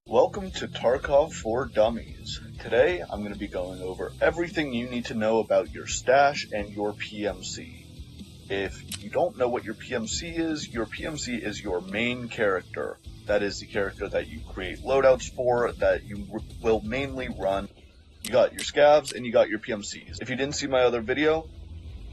Welcome to Tarkov for Dummies. Today I'm going to be going over everything you need to know about your stash and your PMC. If you don't know what your PMC is your main character. That is the character that you create loadouts for, that you will mainly run. You got your scavs and you got your PMCs. If you didn't see my other video,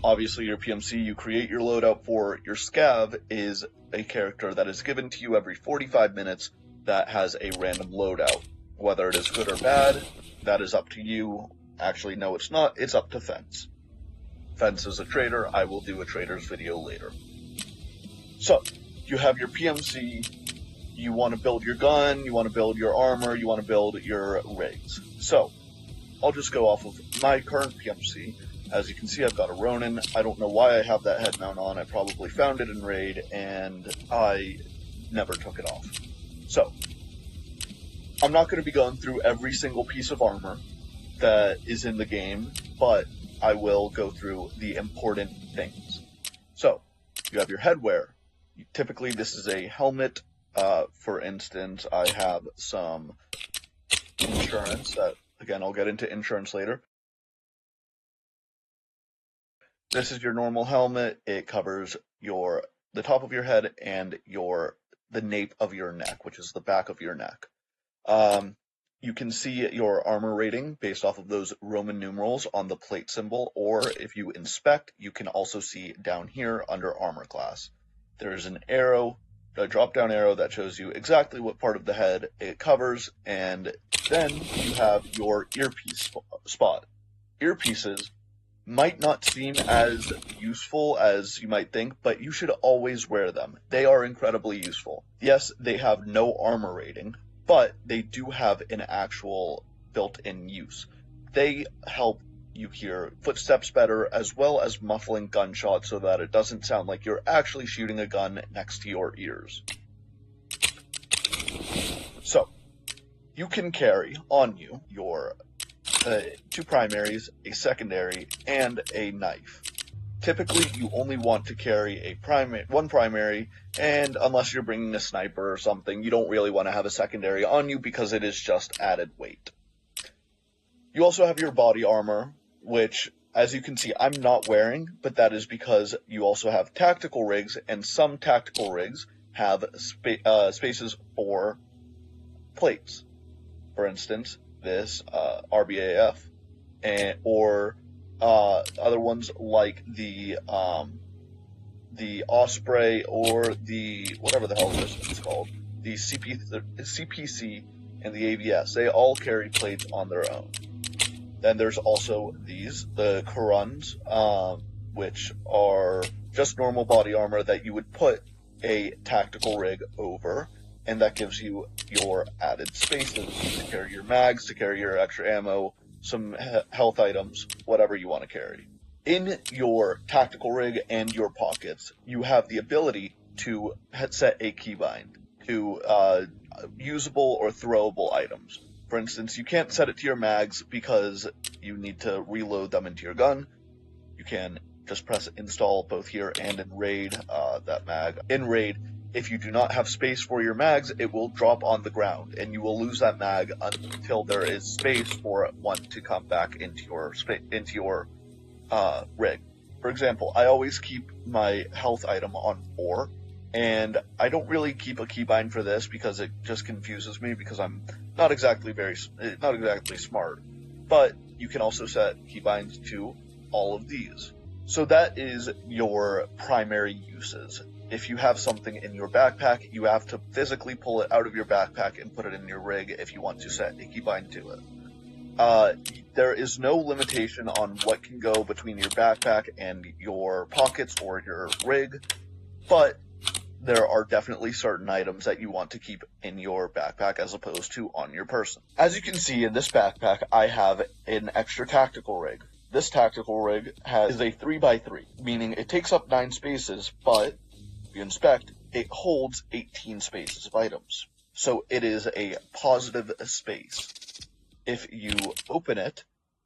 obviously your PMC you create your loadout for. Your scav is a character that is given to you every 45 minutes that has a random loadout. Whether it is good or bad, that is up to you. Actually, no, it's not. It's up to Fence. Fence is a trader. I will do a trader's video later. So, you have your PMC. You want to build your gun. You want to build your armor. You want to build your rigs. So, I'll just go off of my current PMC. As you can see, I've got a Ronin. I don't know why I have that head mount on. I probably found it in Raid, and I never took it off. So, I'm not going to be going through every single piece of armor that is in the game, but I will go through the important things. So, you have your headwear. Typically, this is a helmet. For instance, I have some insurance that, again, I'll get into insurance later. This is your normal helmet. It covers the top of your head and the nape of your neck, which is the back of your neck. You can see your armor rating based off of those Roman numerals on the plate symbol, or if you inspect, you can also see down here under armor class. There's an arrow, a drop-down arrow that shows you exactly what part of the head it covers, and then you have your earpiece spot. Earpieces might not seem as useful as you might think, but you should always wear them. They are incredibly useful. Yes, they have no armor rating, but they do have an actual built-in use. They help you hear footsteps better, as well as muffling gunshots so that it doesn't sound like you're actually shooting a gun next to your ears. So, you can carry on you your two primaries, a secondary, and a knife. Typically, you only want to carry one primary, and unless you're bringing a sniper or something, you don't really want to have a secondary on you because it is just added weight. You also have your body armor, which, as you can see, I'm not wearing, but that is because you also have tactical rigs, and some tactical rigs have spaces for plates. For instance, this RBAF, or other ones like the Osprey or the whatever the hell this is called, the CPC and the ABS. They all carry plates on their own. Then there's also the Koruns, which are just normal body armor that you would put a tactical rig over, and that gives you your added spaces to carry your mags, to carry your extra ammo, some health items, whatever you want to carry. In your tactical rig and your pockets, you have the ability to set a keybind to usable or throwable items. For instance, you can't set it to your mags because you need to reload them into your gun. You can just press install both here and in Raid, that mag. In Raid, if you do not have space for your mags, it will drop on the ground, and you will lose that mag until there is space for one to come back into your rig. For example, I always keep my health item on 4, and I don't really keep a keybind for this because it just confuses me because I'm not exactly smart. But you can also set keybinds to all of these. So that is your primary uses. If you have something in your backpack, you have to physically pull it out of your backpack and put it in your rig if you want to set a keybind to it. There is no limitation on what can go between your backpack and your pockets or your rig, but there are definitely certain items that you want to keep in your backpack as opposed to on your person. As you can see in this backpack, I have an extra tactical rig. This tactical rig is a 3x3, meaning it takes up 9 spaces, but if you inspect, it holds 18 spaces of items. So it is a positive space. If you open it,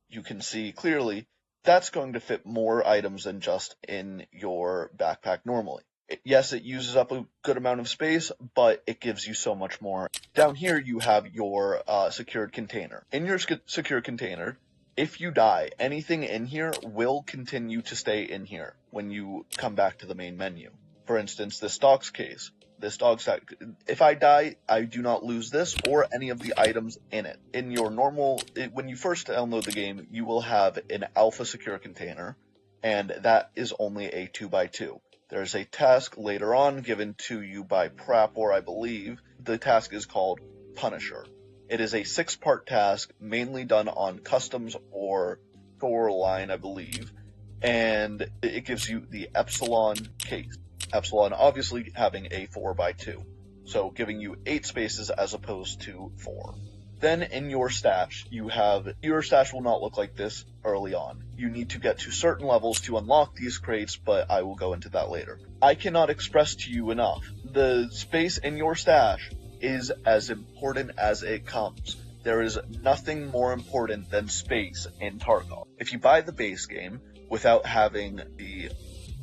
you can see clearly that's going to fit more items than just in your backpack normally. Yes, it uses up a good amount of space, but it gives you so much more. Down here, you have your secured container. In your secure container, if you die, anything in here will continue to stay in here when you come back to the main menu. For instance, this dog's case. This dog's stack. If I die, I do not lose this or any of the items in it. In your normal, when you first download the game, you will have an alpha secure container, and that is only a 2x2. There's a task later on given to you by Prapor, I believe. The task is called Punisher. It is a 6-part task, mainly done on customs or Thor line, I believe, and it gives you the Epsilon case. Epsilon obviously having a 4x2, so giving you 8 spaces as opposed to 4. Then in your stash, your stash will not look like this early on. You need to get to certain levels to unlock these crates, but I will go into that later. I cannot express to you enough. The space in your stash is as important as it comes. There is nothing more important than space in Tarkov. If you buy the base game without having the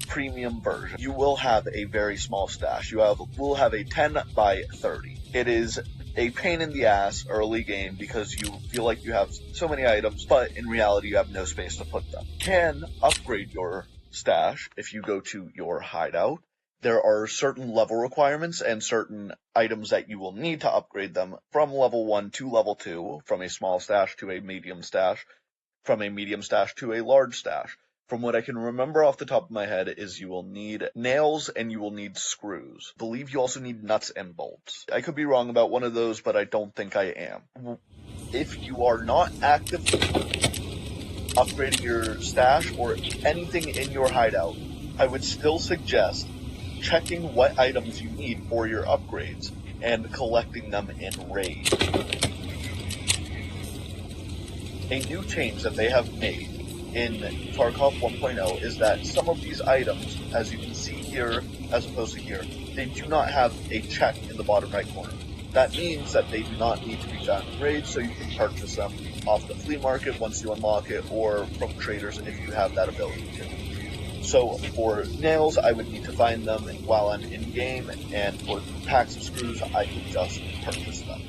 premium version, you will have a very small stash. You will have a 10 by 30. It is a pain in the ass early game because you feel like you have so many items, but in reality you have no space to put them. You can upgrade your stash if you go to your hideout. There are certain level requirements and certain items that you will need to upgrade them from level 1 to level 2, from a small stash to a medium stash, from a medium stash to a large stash. From what I can remember off the top of my head is you will need nails and you will need screws. I believe you also need nuts and bolts. I could be wrong about one of those, but I don't think I am. If you are not actively upgrading your stash or anything in your hideout, I would still suggest checking what items you need for your upgrades and collecting them in raids. A new change that they have made in Tarkov 1.0 is that some of these items, as you can see here as opposed to here, they do not have a check in the bottom right corner. That means that they do not need to be found in raids, so you can purchase them off the flea market once you unlock it, or from traders if you have that ability to. So for nails, I would need to find them while I'm in game, and for packs of screws, I could just purchase them.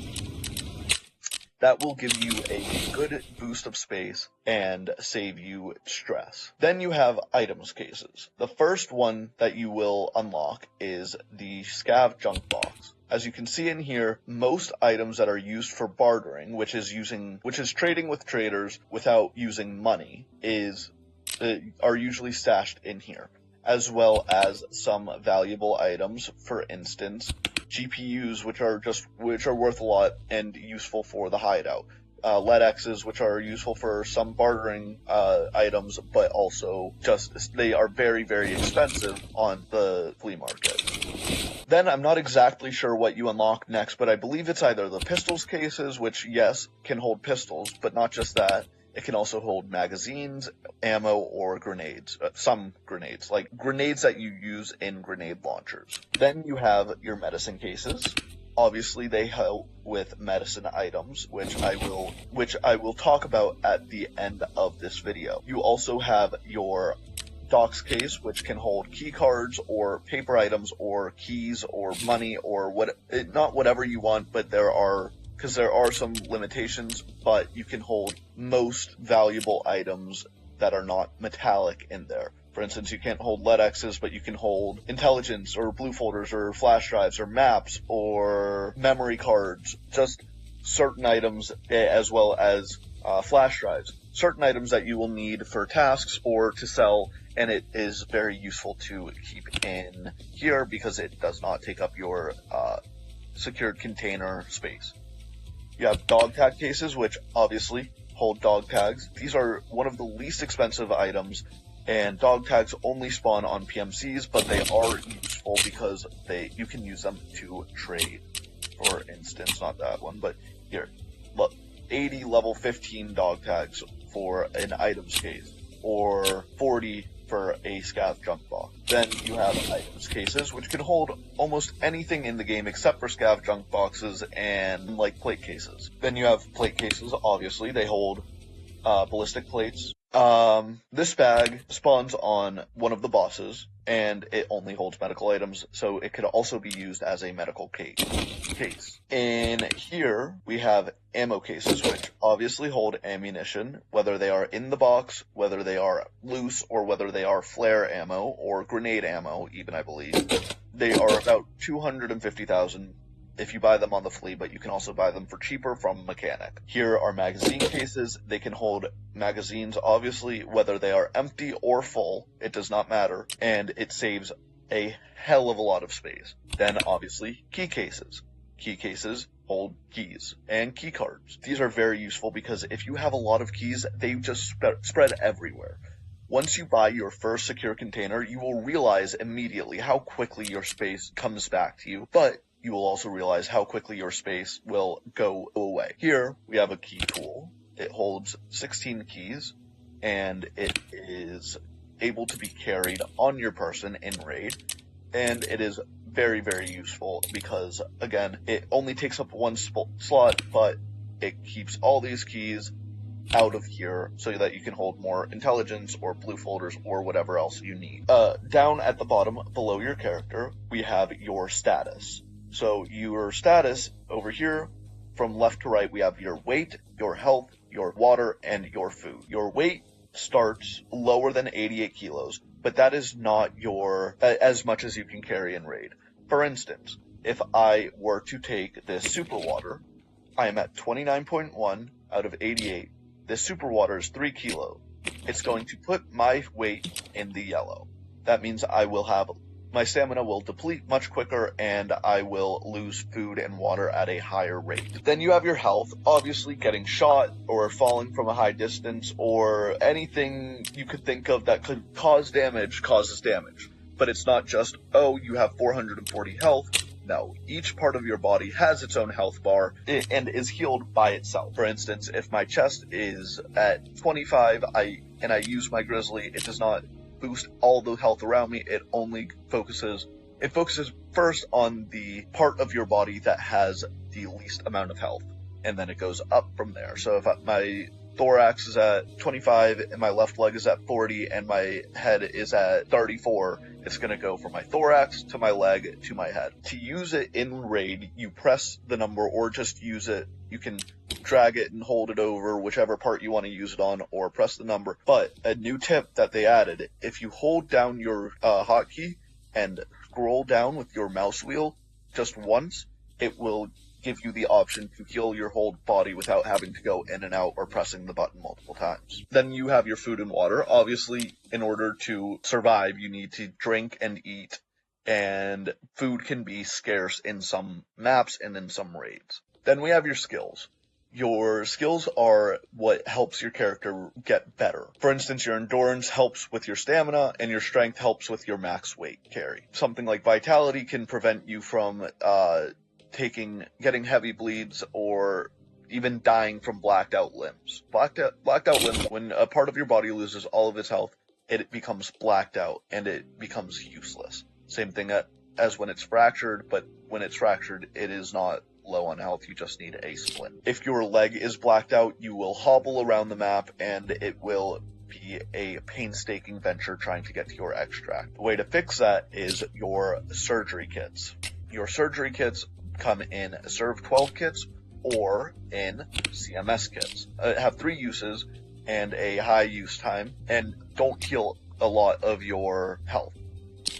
That will give you a good boost of space and save you stress. Then you have items cases. The first one that you will unlock is the scav junk box. As you can see in here, most items that are used for bartering, which is trading with traders without using money, are usually stashed in here, as well as some valuable items, for instance, GPUs, which are worth a lot and useful for the hideout. LEDXs, which are useful for some bartering items, but also they are very, very expensive on the flea market. Then I'm not exactly sure what you unlock next, but I believe it's either the pistols cases, which yes, can hold pistols, but not just that. It can also hold magazines, ammo, or grenades. Some grenades, like grenades that you use in grenade launchers. Then you have your medicine cases. Obviously, they help with medicine items, which I will talk about at the end of this video. You also have your docs case, which can hold key cards or paper items or keys or money or not whatever you want, but there are some limitations, but you can hold most valuable items that are not metallic in there. For instance, you can't hold LEDXs, but you can hold intelligence or blue folders or flash drives or maps or memory cards, just certain items, as well as flash drives. Certain items that you will need for tasks or to sell, and it is very useful to keep in here because it does not take up your secured container space. You have dog tag cases, which obviously hold dog tags. These are one of the least expensive items, and dog tags only spawn on PMCs, but they are useful because you can use them to trade. For instance, not that one, but here, look, 80 level 15 dog tags for an items case, or 40 for a scav junk box. Then you have items cases, which can hold almost anything in the game except for scav junk boxes and like plate cases. Then you have plate cases, obviously, they hold ballistic plates. This bag spawns on one of the bosses, and it only holds medical items, so it could also be used as a medical case. In here, we have ammo cases, which obviously hold ammunition, whether they are in the box, whether they are loose, or whether they are flare ammo, or grenade ammo, even, I believe. They are about 250,000 if you buy them on the flea, but you can also buy them for cheaper from Mechanic. Here are magazine cases. They can hold magazines, obviously, whether they are empty or full, it does not matter, and it saves a hell of a lot of space. Then, obviously, key cases. Key cases hold keys and key cards. These are very useful because if you have a lot of keys, they just spread everywhere. Once you buy your first secure container, you will realize immediately how quickly your space comes back to you, but you will also realize how quickly your space will go away. Here, we have a key tool. It holds 16 keys, and it is able to be carried on your person in raid, and it is very, very useful because, again, it only takes up one slot, but it keeps all these keys out of here so that you can hold more intelligence or blue folders or whatever else you need. Down at the bottom below your character, we have your status. So your status over here, from left to right, we have your weight, your health, your water, and your food. Your weight starts lower than 88 kilos, but that is not your as much as you can carry in raid. For instance, if I were to take this super water, I am at 29.1 out of 88. This super water is 3 kilos. It's going to put my weight in the yellow. That means my stamina will deplete much quicker, and I will lose food and water at a higher rate. Then you have your health. Obviously, getting shot or falling from a high distance or anything you could think of that could cause damage causes damage. But it's not just, oh, you have 440 health. No, each part of your body has its own health bar and is healed by itself. For instance, if my chest is at 25 and I use my grizzly, it does not boost all the health around me. It only focuses first on the part of your body that has the least amount of health, and then it goes up from there. So if my thorax is at 25 and my left leg is at 40 and my head is at 34, it's going to go from my thorax to my leg to my head. To use it in raid, you press the number or just use it. You can drag it and hold it over whichever part you want to use it on, or press the number. But a new tip that they added, if you hold down your hotkey and scroll down with your mouse wheel just once, it will give you the option to heal your whole body without having to go in and out or pressing the button multiple times. Then you have your food and water. Obviously, in order to survive, you need to drink and eat, and food can be scarce in some maps and in some raids. Then we have your skills. Your skills are what helps your character get better. For instance, your endurance helps with your stamina, and your strength helps with your max weight carry. Something like vitality can prevent you from getting heavy bleeds or even dying from blacked out limbs. Blacked out limbs, when a part of your body loses all of its health, it becomes blacked out and it becomes useless. Same thing as when it's fractured, but when it's fractured, it is not low on health, you just need a splint. If your leg is blacked out, you will hobble around the map and it will be a painstaking venture trying to get to your extract. The way to fix that is your surgery kits. Your surgery kits come in Serve 12 kits or in CMS kits. Have 3 uses and a high use time, and don't heal a lot of your health.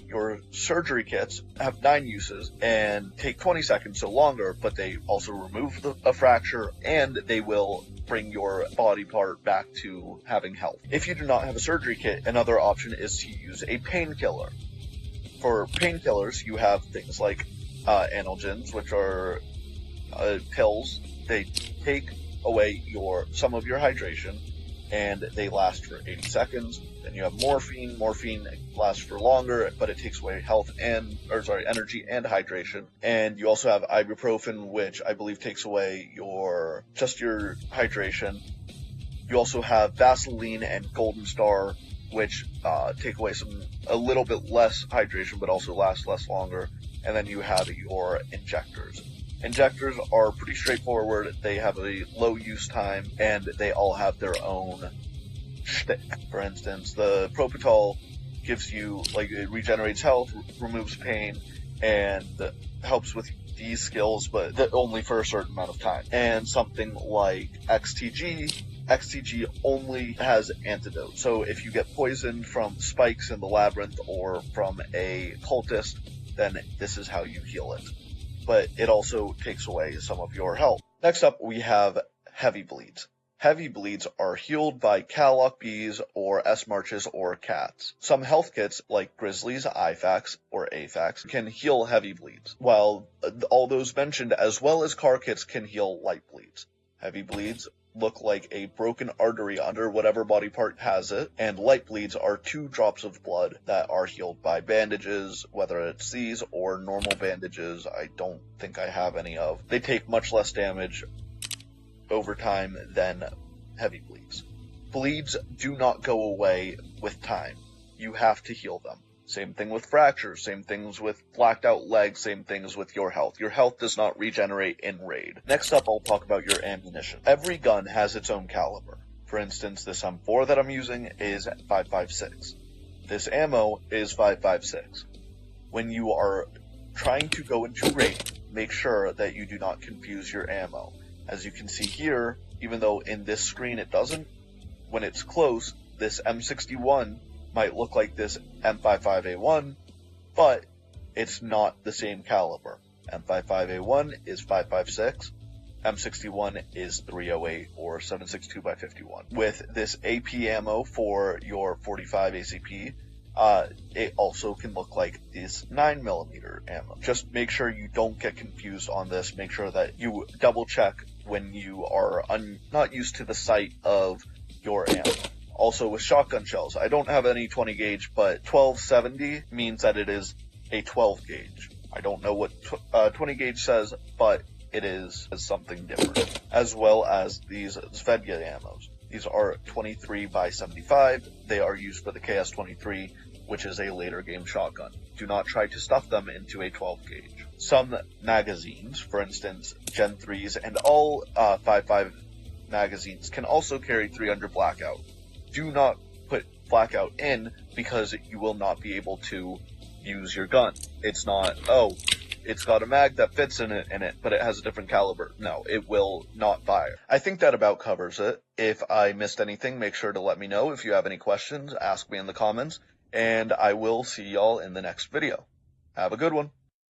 Your surgery kits have 9 uses and take 20 seconds, so longer, but they also remove a fracture, and they will bring your body part back to having health. If you do not have a surgery kit, another option is to use a painkiller. For painkillers, you have things like analgens, which are pills. They take away some of your hydration, and they last for 80 seconds. Then you have morphine. Morphine lasts for longer, but it takes away energy and hydration. And you also have ibuprofen, which I believe takes away your hydration. You also have Vaseline and Golden Star, which take away a little bit less hydration, but also last longer. And then you have your injectors. Injectors are pretty straightforward. They have a low use time, and they all have their own shtick. For instance, the Propitol gives you, like, it regenerates health, removes pain, and helps with these skills, but only for a certain amount of time. And something like XTG only has antidote. So if you get poisoned from spikes in the labyrinth or from a cultist, then this is how you heal it. But it also takes away some of your health. Next up, we have heavy bleeds. Heavy bleeds are healed by Calloc bees or S-Marches or cats. Some health kits, like Grizzly's IFAX or AFAX, can heal heavy bleeds, while all those mentioned, as well as car kits, can heal light bleeds. Heavy bleeds look like a broken artery under whatever body part has it, and light bleeds are 2 drops of blood that are healed by bandages, whether it's these or normal bandages. I don't think I have any of. They take much less damage over time than heavy bleeds. Bleeds do not go away with time. You have to heal them. Same thing with fractures, same things with blacked out legs, same things with your health. Your health does not regenerate in raid. Next up, I'll talk about your ammunition. Every gun has its own caliber. For instance, this M4 that I'm using is 5.56. This ammo is 5.56. When you are trying to go into raid, make sure that you do not confuse your ammo. As you can see here, even though in this screen it doesn't, when it's close, this M61 might look like this M55A1, but it's not the same caliber. M55A1 is 5.56, M61 is 308 or 7.62x51. With this AP ammo for your 45 ACP, it also can look like this 9mm ammo. Just make sure you don't get confused on this. Make sure that you double check when you are not used to the sight of your ammo. Also with shotgun shells, I don't have any 20 gauge, but 1270 means that it is a 12 gauge. I don't know what 20 gauge says, but it is something different. As well as these Svedja ammos. These are 23x75. They are used for the KS-23, which is a later game shotgun. Do not try to stuff them into a 12 gauge. Some magazines, for instance, Gen 3s and all 5.5 magazines can also carry 300 blackout. Do not put blackout in because you will not be able to use your gun. It's not, oh, it's got a mag that fits in it, but it has a different caliber. No, it will not fire. I think that about covers it. If I missed anything, make sure to let me know. If you have any questions, ask me in the comments, and I will see y'all in the next video. Have a good one.